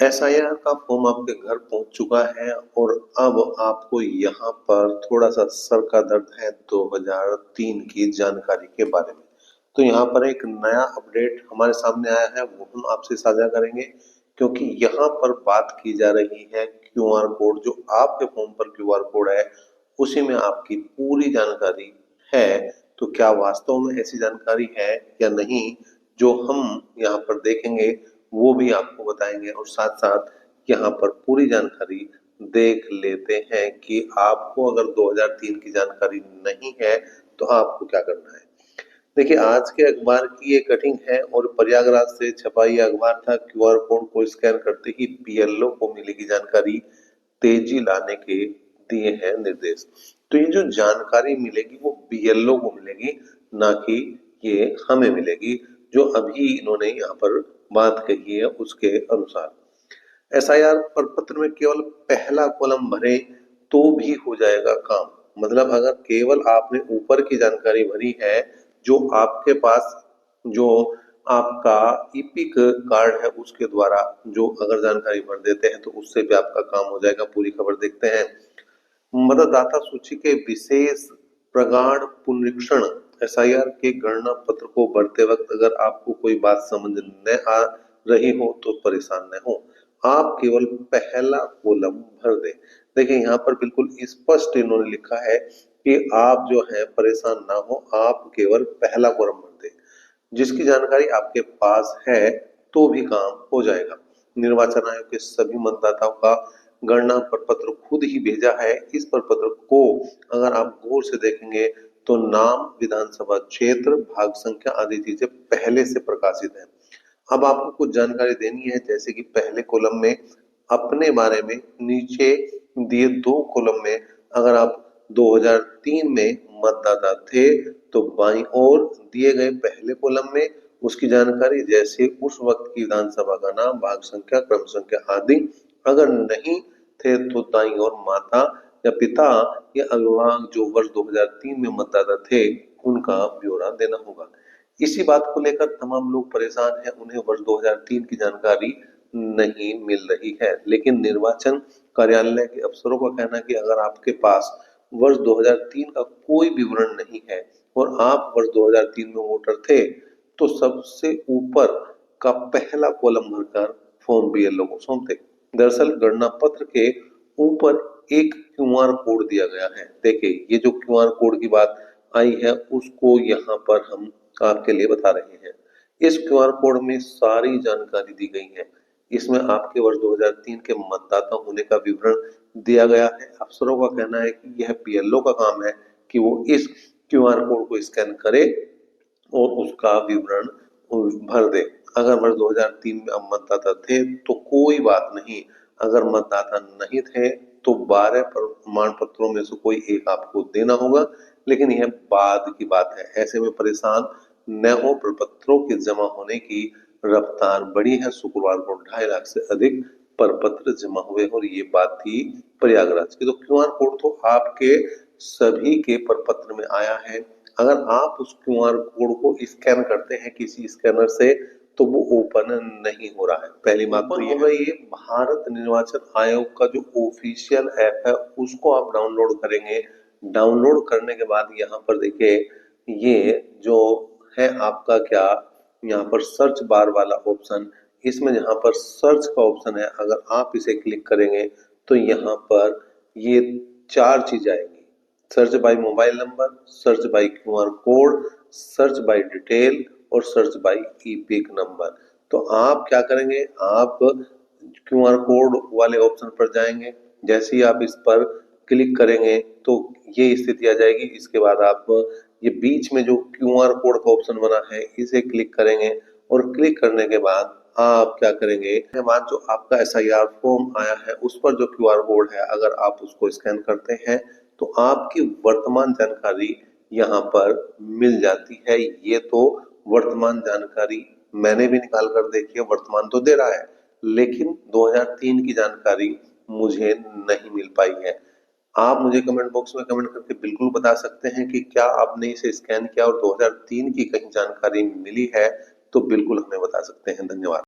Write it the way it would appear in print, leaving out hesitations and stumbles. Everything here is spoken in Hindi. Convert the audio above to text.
एसआईआर का फॉर्म आपके घर पहुंच चुका है और अब आपको यहाँ पर थोड़ा सा सर का दर्द है 2003 की जानकारी के बारे में। तो यहाँ पर एक नया अपडेट हमारे सामने आया है, वो हम आपसे साझा करेंगे क्योंकि यहाँ पर बात की जा रही है क्यूआर कोड। जो आपके फॉर्म पर क्यूआर कोड है उसी में आपकी पूरी जानकारी है। तो क्या वास्तव में ऐसी जानकारी है या नहीं, जो हम यहाँ पर देखेंगे वो भी आपको बताएंगे और साथ साथ यहाँ पर पूरी जानकारी देख लेते हैं कि आपको अगर 2003 की जानकारी नहीं है तो आपको क्या करना है। देखिए, आज के अखबार की ये कटिंग है और प्रयागराज से छपा ये अखबार था। क्यूआर कोड को स्कैन करते ही पीएलओ को मिलेगी जानकारी, तेजी लाने के दिए हैं निर्देश। तो ये जो जानकारी मिलेगी वो बीएलओ को मिलेगी, ना कि ये हमें मिलेगी, जो अभी इन्होंने यहाँ पर बात कही है उसके अनुसार। एसआईआर प्रपत्र में केवल पहला कॉलम भरे तो भी हो जाएगा काम। मतलब अगर केवल आपने ऊपर की जानकारी भरी है, जो आपके पास जो आपका ईपिक कार्ड है उसके द्वारा जो अगर जानकारी भर देते हैं तो उससे भी आपका काम हो जाएगा। पूरी खबर देखते हैं। मतदाता सूची के विशेष प्रगाढ़ पुनरीक्षण। एसआईआर के गणना पत्र को भरते वक्त अगर आपको कोई बात समझ न आ रही हो तो परेशान न हो, आप केवल पहला कॉलम भर दें। देखिए, यहाँ पर बिल्कुल स्पष्ट इन्होंने लिखा है कि आप जो है परेशान ना हो, आप केवल पहला कॉलम भर दें। जिसकी जानकारी आपके पास है तो भी काम हो जाएगा। निर्वाचन आयोग के सभी मतदाताओं का गणना प्रपत्र खुद ही भेजा है। इस प्रपत्र को अगर आप गौर से देखेंगे तो नाम, विधानसभा क्षेत्र, भाग संख्या आदि चीजें पहले से प्रकाशित है। अब आपको कुछ जानकारी देनी है, जैसे कि पहले कॉलम में अपने बारे में, नीचे दिए दो कॉलम में अगर आप 2003 में मतदाता थे तो बाईं ओर दिए गए पहले कॉलम में उसकी जानकारी, जैसे उस वक्त की विधानसभा का नाम, भाग संख्या, क्रम संख्या आदि। अगर नहीं थे तो दाईं ओर माता या पिता या अभिभावक जो वर्ष 2003 में मतदाता थे उनका ब्यौरा देना होगा। इसी बात को लेकर तमाम लोग परेशान हैं, उन्हें वर्ष 2003 की जानकारी नहीं मिल रही है। लेकिन निर्वाचन कार्यालय के अफसरों का कहना है कि अगर आपके पास वर्ष 2003 का कोई विवरण नहीं है और आप वर्ष 2003 में वोटर थे तो सबसे ऊपर का पहला कॉलम भरकर फॉर्म बीएलओ को सौंप दें। दरअसल गणना पत्र के ऊपर एक क्यूआर कोड दिया गया है। देखिए, ये जो क्यूआर कोड की बात आई है उसको यहाँ पर हम आपके लिए बता रहे हैं। इस क्यूआर कोड में सारी जानकारी दी गई है। इसमें आपके वर्ष 2003 के मतदाता होने का विवरण दिया गया है। अफसरों का कहना है कि यह पीएलओ का काम है कि वो इस क्यूआर कोड को स्कैन करे और उसका विवरण भर दे। अगर वर्ष 2003 में आप मतदाता थे तो कोई बात नहीं, अगर मतदाता नहीं थे तो 12 प्रमाण पत्रों में से कोई एक आपको देना होगा, लेकिन यह बाद की बात है। ऐसे में परेशान न हो, प्रपत्रों के जमा होने की रफ्तार बढ़ी है। शुक्रवार को 2.5 लाख से अधिक प्रपत्र जमा हुए और ये बात थी प्रयागराज की। तो क्यूआर कोड तो आपके सभी के प्रपत्र में आया है। अगर आप उस क्यूआर कोड को स्कैन करते हैं किसी स्कैनर से तो वो ओपन नहीं हो रहा है। पहली बात तो ये भारत निर्वाचन आयोग का जो ऑफिशियल ऐप है उसको आप डाउनलोड करेंगे। डाउनलोड करने के बाद यहाँ पर देखिए, ये जो है आपका क्या, यहाँ पर सर्च बार वाला ऑप्शन, इसमें यहाँ पर सर्च का ऑप्शन है। अगर आप इसे क्लिक करेंगे तो यहाँ पर ये 4 चीज आएंगी। Search by mobile number, search by QR code, search by detail और सर्च बाय ईपिक नंबर। तो आप क्या करेंगे, आप क्यूआर कोड वाले ऑप्शन पर जाएंगे। जैसे ही आप इस पर क्लिक करेंगे तो ये स्थिति आ जाएगी। इसके बाद आप ये बीच में जो क्यूआर कोड का ऑप्शन बना है इसे क्लिक करेंगे और क्लिक करने के बाद आप क्या करेंगे, के बाद जो आपका एसआईआर फॉर्म आया है उस पर जो क्यूआर कोड है अगर आप उसको स्कैन करते हैं तो आपकी वर्तमान जानकारी यहाँ पर मिल जाती है। ये तो वर्तमान जानकारी मैंने भी निकाल कर देखी है, वर्तमान तो दे रहा है, लेकिन 2003 की जानकारी मुझे नहीं मिल पाई है। आप मुझे कमेंट बॉक्स में कमेंट करके बिल्कुल बता सकते हैं कि क्या आपने इसे स्कैन किया और 2003 की कहीं जानकारी मिली है, तो बिल्कुल हमें बता सकते हैं। धन्यवाद।